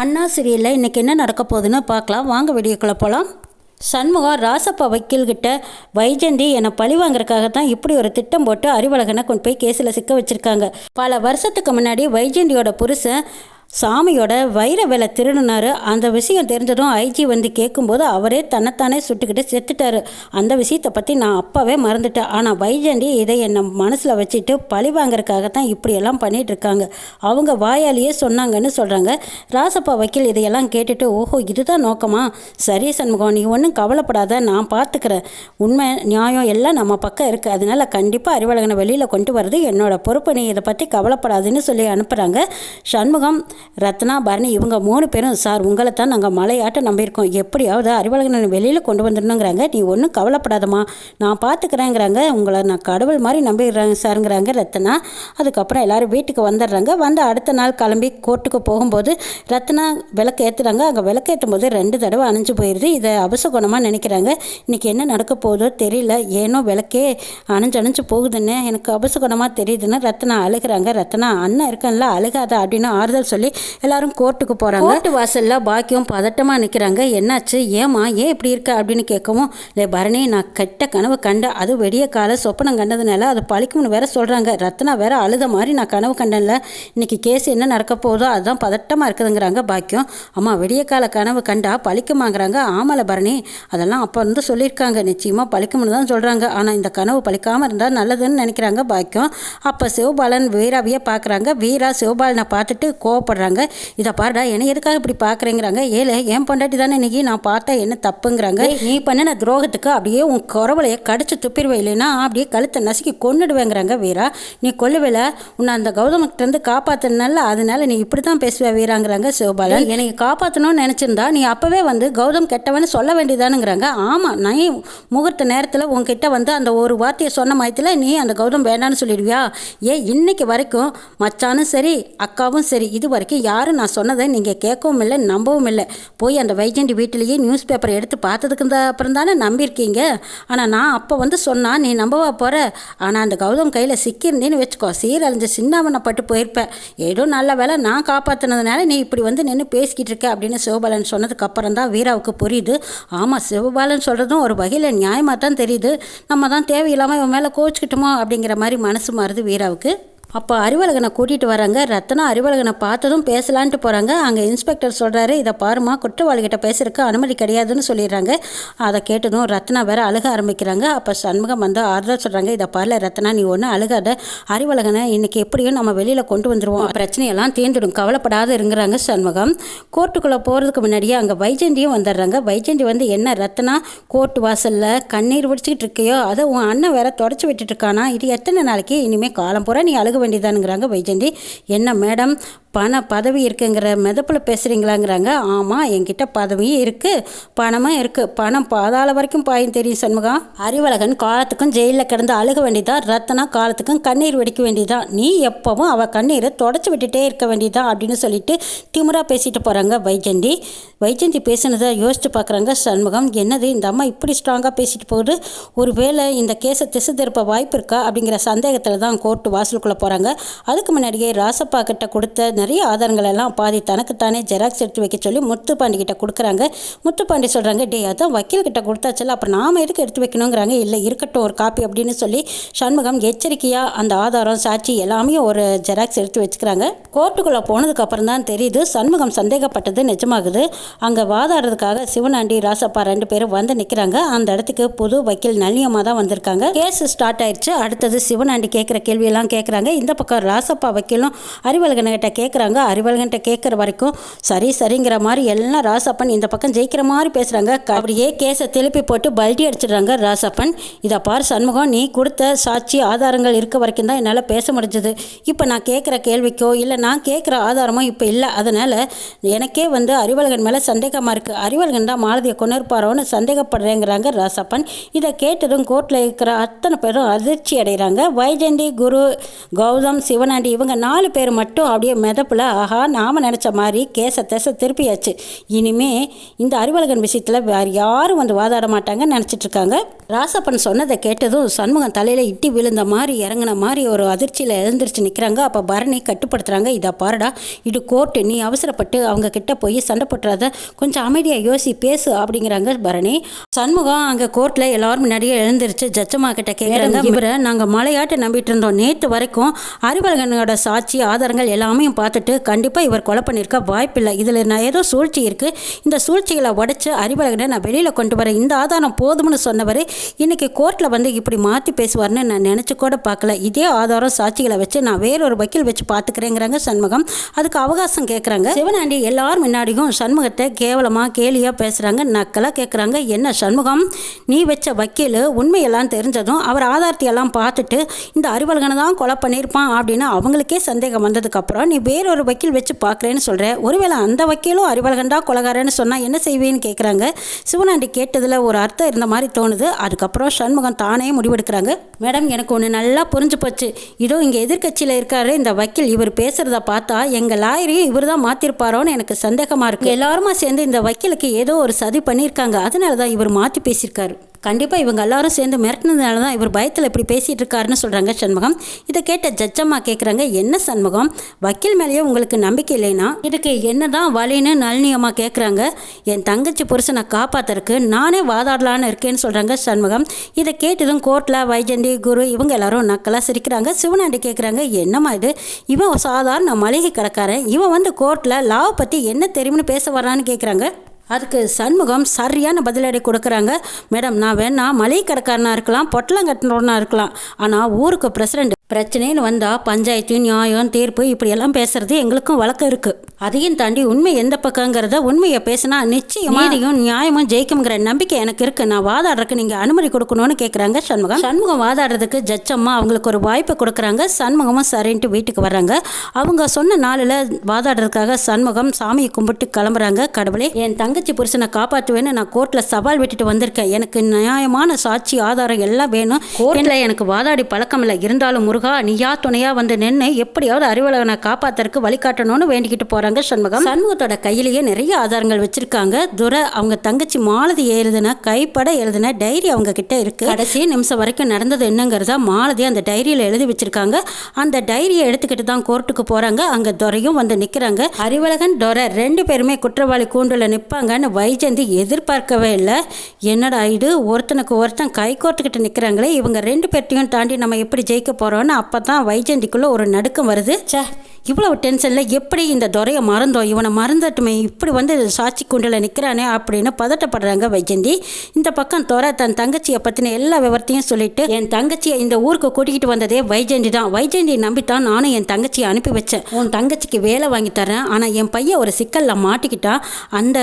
அண்ணா சீரியலில் இன்றைக்கி என்ன நடக்க போகுதுன்னு பார்க்கலாம். வாங்க வீடியோக்குள்ளே போகலாம். சண்முகம் ராசப்பா வக்கீல்கிட்ட வைஜந்தி என்னை பழி வாங்குறதுக்காக தான் இப்படி ஒரு திட்டம் போட்டு அறிவழகனை கொண்டு போய் கேஸில் சிக்க வச்சுருக்காங்க. பல வருஷத்துக்கு முன்னாடி வைஜந்தியோட புருஷன் சாமியோட வைர வேலை திருடினாரு. அந்த விஷயம் தெரிஞ்சதும் ஐஜி வந்து கேட்கும்போது அவரே தன்னைத்தானே சுட்டுக்கிட்டு செத்துட்டாரு. அந்த விஷயத்தை பற்றி நான் அப்போவே மறந்துட்டேன். ஆனால் வைஜந்தி இதை என்னை மனசில் வச்சுட்டு பழி வாங்குறதுக்காக தான் இப்படியெல்லாம் பண்ணிகிட்ருக்காங்க. அவங்க வாயாலேயே சொன்னாங்கன்னு சொல்கிறாங்க. ராசப்பா வக்கீல் இதையெல்லாம் கேட்டுட்டு ஓஹோ இதுதான் நோக்கமா, சரி சண்முகம் நீ ஒன்றும் கவலைப்படாத, நான் பார்த்துக்கிறேன், உண்மை நியாயம் எல்லாம் நம்ம பக்கம் இருக்குது, அதனால் கண்டிப்பாக அறிவழகனை வெளியில் கொண்டு வரது என்னோட பொறுப்பு, நீ இதை பற்றி கவலைப்படாதுன்னு சொல்லி அனுப்புகிறாங்க. சண்முகம், ரத்னா, பரணி இவங்க 3 பேரும் சார் உங்களை தான் நாங்கள் மலையாட்ட நம்பியிருக்கோம், எப்படியாவது அறிவழகனை வெளியில் கொண்டு வந்துடணுங்கிறாங்க, நீ ஒன்றும் கவலைப்படாதம்மா நான் பார்த்துக்கிறேங்கிறாங்க, உங்களை நான் கடவுள் மாதிரி நம்பிடுறாங்க சாருங்கிறாங்க ரத்னா. அதுக்கப்புறம் எல்லோரும் வீட்டுக்கு வந்துடுறாங்க. வந்து அடுத்த நாள் கிளம்பி கோர்ட்டுக்கு போகும்போது ரத்னா விளக்கு ஏற்றுறாங்க. அங்கே விளக்கு ஏற்றும் போது 2 தடவை அணைஞ்சு போயிடுது. இதை அபசகுணமாக நினைக்கிறாங்க. இன்றைக்கி என்ன நடக்க போதோ தெரியல, ஏனோ விளக்கே அணைஞ்சு போகுதுன்னு எனக்கு அபசகுணமாக தெரியுதுன்னு ரத்னா அழுகிறாங்க. ரத்னா அண்ணன் இருக்கேன்ல அழுகாத அப்படின்னு ஆறுதல் சொல்லி எல்லாரும் கோர்ட்டுக்கு போகிறாங்க. கோர்ட்டு வாசலில் பாக்கியம் பதட்டமாக நிற்கிறாங்க. என்னாச்சு, ஏமா ஏன் இப்படி இருக்க அப்படின்னு கேட்கவும், இல்லை பரணி நான் கெட்ட கனவு கண்டேன், அது வெடிய கால சொப்பனம் கண்டதுனால அது பழிக்கும்னு வேற சொல்கிறாங்க. ரத்னா வேற அழுத மாதிரி நான் கனவு கண்டேன்ல, இன்னைக்கு கேஸ் என்ன நடக்க போதோ அதுதான் பதட்டமாக இருக்குதுங்கிறாங்க பாக்கியம். அம்மா விடிய கால கனவு கண்டா பழிக்குமாங்கிறாங்க. ஆமலை பரணி அதெல்லாம் அப்போ வந்து சொல்லியிருக்காங்க, நிச்சயமாக பழிக்கும்னு தான் சொல்கிறாங்க, ஆனால் இந்த கனவு பழிக்காமல் இருந்தால் நல்லதுன்னு நினைக்கிறாங்க பாக்கியம். அப்போ சிவபாலன் வீராவையே பார்க்குறாங்க. வீரா சிவபாலனை பார்த்துட்டு கோவப்படுறாங்க. இதை பாருடா என்னை எதுக்காக இப்படி பார்க்குறேங்கிறாங்க. ஏழை என் பொண்டாட்டி தானே இன்னைக்கு, நான் பார்த்தா என்ன தப்புங்கிறாங்க. நீ பண்ணின துரோகத்துக்கு அப்படியே உன் குறவலையை கடிச்சு துப்பிடுவேன், இல்லைன்னா அப்படியே கழுத்தை நசுக்கி கொண்டுடுவேங்கிறாங்க. வீரா நீ கொல்லுவேல, உன்னை அந்த கௌதமக்கிட்டேருந்து காப்பாற்றினால அதனால நீ இப்படி தான் பேசுவ வீராங்கிறாங்க. சிவபாலன் எனக்கு காப்பாற்றணும்னு நினச்சிருந்தா நீ அப்போவே வந்து கௌதம் கெட்டவன்னு சொல்ல வேண்டியதானுங்கிறாங்க. ஆமாம் நான் முகூர்த்த நேரத்தில் உங்ககிட்ட வந்து அந்த ஒரு வார்த்தையை சொன்ன மயத்தில் நீ அந்த கௌதம் வேண்டான்னு சொல்லிடுவியா? இன்னைக்கு வரைக்கும் மச்சானும் சரி அக்காவும் சரி இது வரைக்கும் யாரும் நான் சொன்னதை நீங்கள் கேட்கவும் இல்லை நம்பவும் இல்லை. போய் அந்த வைஜந்தி வீட்டிலேயே நியூஸ் பேப்பரை எடுத்து பார்த்ததுக்கு அப்புறம் தானே நம்பியிருக்கீங்க. ஆனால் நான் அப்போ வந்து சொன்னால் நீ நம்பவா போகிற? ஆனால் அந்த கௌதம் கையில் சிக்கியிருந்தேன்னு வச்சுக்கோ, சீரழிஞ்ச சின்னாவனப்பட்டு போயிருப்பேன். ஏதோ நல்ல வேலை நான் காப்பாற்றினதுனால நீ இப்படி வந்து நின்று பேசிக்கிட்டு இருக்க அப்படின்னு சிவபாலன் சொன்னதுக்கு அப்புறம் தான் வீராவுக்கு புரியுது. ஆமாம் சிவபாலன் சொல்கிறதும் ஒரு வகையில் நியாயமாக தான் தெரியுது, நம்ம தான் தேவையில்லாமல் இவன் மேலே கோச்சிக்கிட்டோமோ அப்படிங்கிற மாதிரி மனசு மாறுது வீராவுக்கு. அப்போ அறிவழகனை கூட்டிகிட்டு வராங்க. ரத்னா அறிவழகனை பார்த்ததும் பேசலான்ட்டு போகிறாங்க. அங்கே இன்ஸ்பெக்டர் சொல்கிறாரு, இதை பாருமா குற்றவாளிகிட்ட பேசுறதுக்கு அனுமதி கிடையாதுன்னு சொல்லிடுறாங்க. அதை கேட்டதும் ரத்னா வேற அழுக ஆரம்பிக்கிறாங்க. அப்போ சண்முகம் வந்து ஆறுதல் சொல்கிறாங்க, இதை பாருல ரத்னா நீ ஒன்றும் அழுகாத, அறிவழகனை இன்றைக்கி எப்படியும் நம்ம வெளியில் கொண்டு வந்துடுவோம், பிரச்சனையெல்லாம் தீர்ந்துடும், கவலைப்படாத இருங்கிறாங்க சண்முகம். கோர்ட்டுக்குள்ளே போகிறதுக்கு முன்னாடியே அங்கே வைஜந்தியும் வந்துடுறாங்க. வைஜந்தி வந்து என்ன ரத்னா கோர்ட்டு வாசலில் கண்ணீர் வடிச்சிக்கிட்டு இருக்கையோ அதை உன் அண்ணன் வேற தொடச்சி விட்டுட்டு இருக்கானா, இது எத்தனை நாளைக்கு, இனிமேல் காலம் பூரா நீ அழுக வேண்டியதானுங்கிறாங்க வைஜந்தி. என்ன மேடம் பண பதவி இருக்குங்கிற மெதப்பில் பேசுகிறீங்களாங்கிறாங்க. ஆமாம் என்கிட்ட பதவியும் இருக்குது பணமும் இருக்குது, பணம் பாதாள வரைக்கும் பாயும் தெரியும் சண்முகம். அறிவழகன் காலத்துக்கும் ஜெயிலில் கிடந்து அழுக வேண்டியதான், ரத்னா காலத்துக்கும் கண்ணீர் வெடிக்க வேண்டியதான், நீ எப்போவும் அவள் கண்ணீரை தொடச்சி விட்டுட்டே இருக்க வேண்டியதான் அப்படின்னு சொல்லிட்டு திமுறா பேசிட்டு போகிறாங்க வைஜந்தி. வைஜந்தி பேசினதை யோசிச்சு பார்க்குறாங்க சண்முகம். என்னது இந்த அம்மா இப்படி ஸ்ட்ராங்காக பேசிட்டு போகுது, ஒருவேளை இந்த கேஸை திசை திருப்ப வாய்ப்பு இருக்கா அப்படிங்கிற சந்தேகத்தில் தான் கோர்ட்டு வாசலுக்குள்ளே போகிறாங்க. அதுக்கு முன்னாடியே ராசப்பா கிட்ட கொடுத்த நிறைய ஆதாரங்கள் எல்லாம் பாதி தனக்குத்தானே ஜெராக்ஸ் எடுத்து வைக்க சொல்லி முத்துப்பாண்டி கிட்ட கொடுக்குறாங்க. முத்துப்பாண்டி சொல்கிறாங்க, டே அதான் வக்கீல் கிட்ட கொடுத்தாச்சல அப்புறம் நாம் எதுக்கு எடுத்து வைக்கணுங்கிறாங்க. இல்லை இருக்கட்டும் ஒரு காப்பி அப்படின்னு சொல்லி சண்முகம் எச்சரிக்கையாக அந்த ஆதாரம் சாட்சி எல்லாமே ஒரு ஜெராக்ஸ் எடுத்து வச்சுக்கிறாங்க. கோர்ட்டுக்குள்ளே போனதுக்கு அப்புறம் தான் தெரியுது சண்முகம் சந்தேகப்பட்டது நிஜமாகுது. அங்கே வாதாடுறதுக்காக சிவனாண்டி ராசப்பா 2 பேரும் வந்து நிற்கிறாங்க. அந்த இடத்துக்கு புது வக்கீல் நளியம்மா தான் வந்திருக்காங்க. கேஸ் ஸ்டார்ட் ஆயிடுச்சு. அடுத்தது சிவனாண்டி கேட்குற கேள்வியெல்லாம் கேட்குறாங்க. இந்த பக்கம் ராசப்பா வக்கீலும் அறிவழகன்கிட்ட கேட்குறாங்க. அறிவழகன்கிட்ட கேட்குற வரைக்கும் சரி சரிங்கிற மாதிரி எல்லாம் ராசப்பன் இந்த பக்கம் ஜெயிக்கிற மாதிரி பேசுகிறாங்க. அப்படியே கேஸை திருப்பி போட்டு பல்டி அடிச்சிடுறாங்க ராசப்பன். இதை பார் சண்முகம், நீ கொடுத்த சாட்சி ஆதாரங்கள் இருக்க வரைக்கும் தான் என்னால் பேச முடிஞ்சது. இப்போ நான் கேட்குற கேள்விக்கோ இல்லை நான் கேட்குற ஆதாரமோ இப்போ இல்லை, அதனால் எனக்கே வந்து அறிவழகன் மேலே சந்தேகமாக இருக்குது, அறிவழகன் தான் மாலதியை கொண்டு இருப்பாரோன்னு சந்தேகப்படுறேங்கிறாங்க ராசப்பன். இதை கேட்டதும் கோர்ட்டில் இருக்கிற அத்தனை பேரும் அதிர்ச்சி அடைகிறாங்க. வைஜந்தி, குரு, கௌதம், சிவனாண்டி இவங்க 4 பேர் மட்டும் அப்படியே நினப்பில் ஆஹா நாம் நினச்ச மாதிரி திசை திருப்பியாச்சு. இனிமே இந்த அறிவழகன் விஷயத்தில் வேறு யாரும் வந்து வாதாட மாட்டாங்கன்னு நினச்சிட்ருக்காங்க. ராசப்பன் சொன்னதை கேட்டதும் சண்முகம் தலையில் இட்டி விழுந்த மாதிரி இறங்கின மாதிரி ஒரு அதிர்ச்சியில் எழுந்திரிச்சு நிற்கிறாங்க. அப்போ பரணி கட்டுப்படுத்துகிறாங்க. இதை பாருடா, இது கோர்ட்டு, நீ அவசரப்பட்டு அவங்க கிட்ட போய் சண்டை போட்டுறாத, கொஞ்சம் அமைதியாக பேசு அப்படிங்கிறாங்க பரணி. சண்முகம் அங்கே கோர்ட்டில் எல்லாரும் முன்னாடியே எழுந்திரிச்சு ஜட்ஜம்மா கிட்ட கேட்குறாங்க, இவரை நாங்கள் மலையாட்டு நம்பிட்டு இருந்தோம். நேற்று வரைக்கும் அறிவழகனோட சாட்சி ஆதாரங்கள் எல்லாமே பார்த்துட்டு கண்டிப்பாக இவர் கொலை பண்ணியிருக்க வாய்ப்பில்லை. இதில் நான் ஏதோ சூழ்ச்சி இருக்குது, இந்த சூழ்ச்சிகளை உடைச்சு அறிவழகனை நான் வெளியில் கொண்டு வரேன், இந்த ஆதாரம் போதும்னு சொன்னவர் இன்னைக்கு கோர்ட்டில் வந்து இப்படி மாற்றி பேசுவார்னு நான் நினச்சி கூட பார்க்கல. இதே ஆதாரம் சாட்சிகளை வச்சு நான் வேறொரு வக்கீல் வச்சு பார்த்துக்கிறேங்கிறாங்க சண்முகம். அதுக்கு அவகாசம் கேட்குறாங்க. சிவனாண்டி எல்லாரும் முன்னாடியும் சண்முகத்தை கேவலமாக கேலியாக பேசுகிறாங்க, நக்கலாக கேட்குறாங்க. என்ன சண்முகம், நீ வச்ச வக்கீல் உண்மையெல்லாம் தெரிஞ்சதும் அவர் ஆதாரத்தையெல்லாம் பார்த்துட்டு இந்த அறிவழகனை தான் கொலை பண்ணியிருப்பான் அப்படின்னு அவங்களுக்கே சந்தேகம் வந்ததுக்கப்புறம் நீ வேறொரு வக்கீல் வச்சு பார்க்குறேன்னு சொல்கிற, ஒருவேளை அந்த வக்கீலும் அறிவழகன் தான் கொலைகாரன்னு சொன்னால் என்ன செய்வேன்னு கேட்குறாங்க. சிவனாண்டி கேட்டதில் ஒரு அர்த்தம் இருந்த மாதிரி தோணுது. அதுக்கப்புறம் சண்முகம் தானே முடிவெடுக்கிறாங்க. மேடம், எனக்கு ஒன்று நல்லா புரிஞ்சு போச்சு. இதோ இங்கே எதிர்கட்சியில் இருக்காரு இந்த வக்கீல், இவர் பேசுகிறத பார்த்தா எங்கள் லாயரையும் இவர் தான் மாற்றிருப்பாரோன்னு எனக்கு சந்தேகமாக இருக்குது. எல்லாருமா சேர்ந்து இந்த வக்கீலுக்கு ஏதோ ஒரு சதி பண்ணியிருக்காங்க, அதனால தான் இவர் மாற்றி பேசியிருக்காரு. கண்டிப்பாக இவங்க எல்லாரும் சேர்ந்து மிரட்டினதுனால தான் இவர் பயத்தில் இப்படி பேசிகிட்டு இருக்காருன்னு சொல்கிறாங்க சண்முகம். இதை கேட்ட ஜட்ஜம்மா கேட்குறாங்க, என்ன சண்முகம், வக்கீல் மேலேயே உங்களுக்கு நம்பிக்கை இல்லைன்னா இதுக்கு என்ன தான் வழின்னு நளினியம்மா கேட்குறாங்க. என் தங்கச்சி புருஷனை காப்பாற்றுறதுக்கு நானே வாதாடலான்னு இருக்கேன்னு சொல்கிறாங்க சண்முகம். இதை கேட்டதும் கோர்ட்டில் வைஜந்தி, குரு இவங்க எல்லாரும் நக்கலாக சிரிக்கிறாங்க. சிவனாண்டி கேட்குறாங்க, என்னம்மா இது, இவன் சாதாரண மளிகை கடைக்காரன், இவன் வந்து கோர்ட்டில் லாவை பற்றி என்ன தெரியும்னு பேச வரான்னு கேட்குறாங்க. அதுக்கு சண்முகம் சரியான பதிலடி கொடுக்குறாங்க. மேடம், நான் வேணா மளிகை கடைக்காரனாக இருக்கலாம், பொட்டலம் கட்டினவனாக இருக்கலாம், ஆனால் ஊருக்கு பிரசிடெண்ட், பிரச்சனைன்னு வந்தால் பஞ்சாயத்து, நியாயம், தீர்ப்பு இப்படியெல்லாம் பேசுறது எங்களுக்கும் வழக்கம் இருக்குது. அதையும் தாண்டி உண்மை எந்த பக்கங்கிறத உண்மையை பேசினா நிச்சயம் நீதியும் நியாயமும் ஜெயிக்குங்கிற நம்பிக்கை எனக்கு இருக்குது. நான் வாதாடுறதுக்கு நீங்கள் அனுமதி கொடுக்கணும்னு கேட்குறாங்க சண்முகம். சண்முகம் வாதாடுறதுக்கு ஜட்ஜம்மா அவங்களுக்கு ஒரு வாய்ப்பு கொடுக்குறாங்க. சண்முகமும் சரின்ட்டு வீட்டுக்கு வர்றாங்க. அவங்க சொன்ன நாளில் வாதாடுறதுக்காக சண்முகம் சாமியை கும்பிட்டு கிளம்புறாங்க. கடவுளே, என் தங்கச்சி புருஷனை காப்பாற்றுவேன்னு நான் கோர்ட்டில் சவால் விட்டுட்டு வந்திருக்கேன். எனக்கு நியாயமான சாட்சி ஆதாரம் எல்லாம் வேணும். கோர்ட்டில் எனக்கு வாதாடி பழக்கம் இல்லை, இருந்தாலும் முருகா நீயா துணையா வந்து நின்று எப்படியாவது அறிவழகனை காப்பாத்துறதுக்கு வழிகாட்டணும்னு வேண்டிக்கிட்டு போறாங்க சண்முகம். சண்முகத்தோட கையிலேயே நிறைய ஆதாரங்கள் வச்சிருக்காங்க. துரை அவங்க தங்கச்சி மாலதி எழுதின கைப்பட எழுதின டைரி அவங்க கிட்ட இருக்கு. கடைசி நிமிஷம் வரைக்கும் நடந்தது என்னங்கிறத மாலதி அந்த டைரியில எழுதி வச்சிருக்காங்க. அந்த டைரியை எடுத்துக்கிட்டு தான் கோர்ட்டுக்கு போறாங்க. அங்க துரையும் வந்து நிக்கிறாங்க. அறிவழகன், துரை ரெண்டு பேருமே குற்றவாளி கூண்டுல நிற்பாங்கன்னு வைஜந்தி எதிர்பார்க்கவே இல்லை. என்னடா இது, ஒருத்தனுக்கு ஒருத்தன் கை கோர்த்துக்கிட்டு நிற்கிறாங்களே, இவங்க ரெண்டு பேர்ட்டையும் தாண்டி நம்ம எப்படி ஜெயிக்க போறோம்னு அப்போ தான் வைஜந்திக்குள்ள ஒரு நடுக்கம் வருது. சே, இவ்வளவு டென்ஷனில் எப்படி இந்த துரையை மறந்தோம், இவனை மறந்துட்டுமே, இப்படி வந்து சாட்சி கூண்டில் நிற்கிறானே அப்படின்னு பதட்டப்படுறாங்க வைஜந்தி. இந்த பக்கம் துரை தன் தங்கச்சியை பற்றின எல்லா விவரத்தையும் சொல்லிட்டு, என் தங்கச்சியை இந்த ஊருக்கு கூட்டிகிட்டு வந்ததே வைஜந்தி தான், வைஜந்தியை நம்பித்தான் நானும் என் தங்கச்சியை அனுப்பி வச்சேன். உன் தங்கச்சிக்கு வேலை வாங்கி தரேன், ஆனால் என் பையன் ஒரு சிக்கலில் மாட்டிக்கிட்டா, அந்த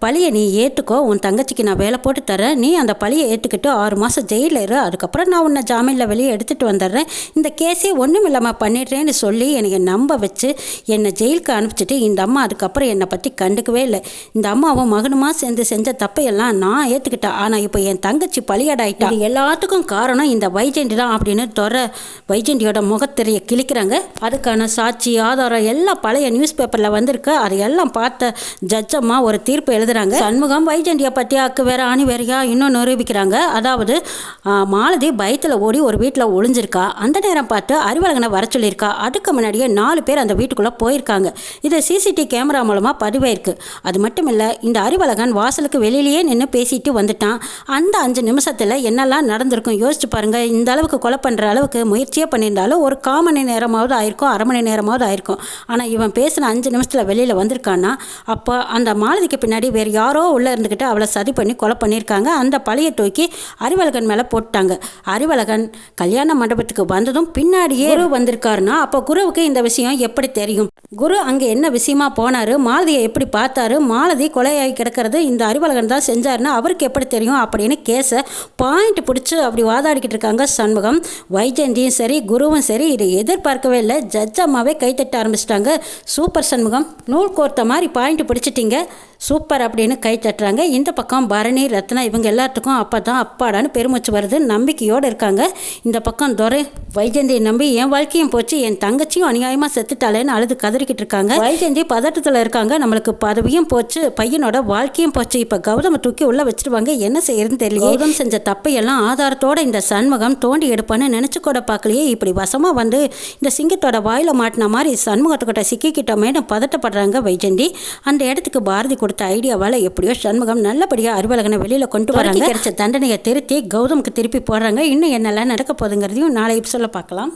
பழியை நீ ஏற்றுக்கோ, உன் தங்கச்சிக்கு நான் வேலை போட்டு தரேன், நீ அந்த பழியை ஏற்றுக்கிட்டு 6 மாதம் ஜெயிலில் இரு, அதுக்கப்புறம் நான் உன்னை ஜாமீனில் வெளியே எடுத்துகிட்டு வந்துடுறேன், இந்த கேஸே ஒன்றும் இல்லாமல் பண்ணிடுறேன்னு சொல்லி எனக்கு நம்ப வச்சு என்னை ஜெயிலுக்கு அனுப்பிச்சிட்டு இந்த அம்மா அதுக்கப்புறம் என்னை பற்றி கண்டுக்கவே இல்லை. இந்த அம்மாவும் மகனுமா சேர்ந்து செஞ்ச தப்பையெல்லாம் நான் ஏற்றுக்கிட்டேன். ஆனால் இப்போ என் தங்கச்சி பலியாடாயிட்டா, இது எல்லாத்துக்கும் காரணம் இந்த வைஜந்தி தான் அப்படின்னு துரை வைஜந்தியோட முகத்திரையை கிழிக்கிறாங்க. அதுக்கான சாட்சி ஆதாரம் எல்லாம் பழைய நியூஸ் பேப்பரில் வந்திருக்கு. அதையெல்லாம் பார்த்த ஜட்ஜம்மா ஒரு தீர்ப்பு எழுதுறாங்க. சண்முகம் வைஜந்தியை பற்றி அக்கு வேற ஆணி வேறையா இன்னும் நிரூபிக்கிறாங்க. அதாவது மாலதி பயத்தில் ஓடி ஒரு வீட்டில் ஒளிஞ்சிருக்கா, அந்த நேரம் பார்த்து அறிவழகனை வர சொல்லியிருக்கா. அதுக்கு முன்னாடியே 4 பேர் அந்த வீட்டுக்குள்ளே போயிருக்காங்க. இது சிசிடிவி கேமரா மூலமாக பதிவாயிருக்கு. அது மட்டும் இல்லை, இந்த அறிவழகன் வாசலுக்கு வெளியிலேயே நின்று பேசிட்டு வந்துட்டான். அந்த 5 நிமிஷத்தில் என்னெல்லாம் நடந்திருக்கும் யோசிச்சு பாருங்க. இந்த அளவுக்கு கொலை பண்ணுற அளவுக்கு முயற்சியே பண்ணியிருந்தாலும் ஒரு 1/4 மணி நேரமாவது ஆயிருக்கும், 1/2 மணி நேரமாவது ஆயிருக்கும். ஆனால் இவன் பேசின 5 நிமிஷத்தில் வெளியில் வந்திருக்கான்னா, அப்போ அந்த மாலதிக்கு பின்னாடி வேறு யாரோ உள்ளே இருந்துக்கிட்டு அவளை சதி பண்ணி கொலை பண்ணியிருக்காங்க. அந்த பழைய தூக்கி அறிவழகன் மேலே போட்டாங்க. அறிவழகன் கல்யாண மண்டபத்துக்கு வந்ததும் பின்னாடியே குரு வந்திருக்காருன்னா, அப்போ குருவுக்கு இந்த விஷயம் எப்படி தெரியும்? குரு அங்கே என்ன விஷயமா போனாரு, மாலதியை எப்படி பார்த்தாரு, மாலதி கொலையாகி கிடக்கிறது இந்த அறிவழகன் தான் செஞ்சாருன்னா அவருக்கு எப்படி தெரியும் அப்படின்னு கேஸை பாயிண்ட் பிடிச்சி அப்படி வாதாடிக்கிட்டு இருக்காங்க சண்முகம். வைஜந்தியும் சரி குருவும் சரி இதை எதிர்பார்க்கவே இல்லை. ஜட்ஜ் அம்மாவே கைத்தட்ட ஆரம்பிச்சிட்டாங்க. சூப்பர் சண்முகம், நூல் கோர்த்த மாதிரி பாயிண்ட் பிடிச்சிட்டிங்க, சூப்பர் அப்படின்னு கை தட்டுறாங்க. இந்த பக்கம் பரணி, ரத்னா இவங்க எல்லாத்துக்கும் அப்போ தான் அப்பாடான்னு பெருமூச்சு வருது. நம்பிக்கையோடு இருக்காங்க. இந்த பக்கம் துரை வைஜெயந்தியை நம்பி என் வாழ்க்கையும் போச்சு, என் தங்கச்சியும் அநியாயமாக செத்துட்டாலேன்னு அழுது கதறிக்கிட்டு இருக்காங்க. வைஜெயந்தி பதட்டத்தில் இருக்காங்க. நம்மளுக்கு பதவியும் போச்சு, பையனோட வாழ்க்கையும் போச்சு, இப்போ கௌதமை தூக்கி உள்ளே வச்சிருவாங்க, என்ன செய்யறதுன்னு தெரியல. கௌதம் செஞ்ச தப்பையெல்லாம் ஆதாரத்தோட இந்த சண்முகம் தோண்டி எடுப்பான்னு நினச்சி கூட பார்க்கலையே. இப்படி வசமாக வந்து இந்த சிங்கத்தோட வாயில் மாட்டின மாதிரி சண்முகத்துக்கிட்ட சிக்கிக்கிட்டோமேனு பதட்டப்படுறாங்க வைஜெயந்தி. அந்த இடத்துக்கு பாரதி கொடுத்த ஐடியாவால் எப்படியோ சண்முகம் நல்லபடியாக அறிவழகனை வெளியில் கொண்டு வராங்க. கிடைச்ச தண்டனையை திருத்தி கௌதமுக்கு திருப்பி போடுறாங்க. இன்னும் என்னெல்லாம் நடக்க போகுதுங்கிறதையும் நாளை எபிசோடில் பார்க்கலாம்.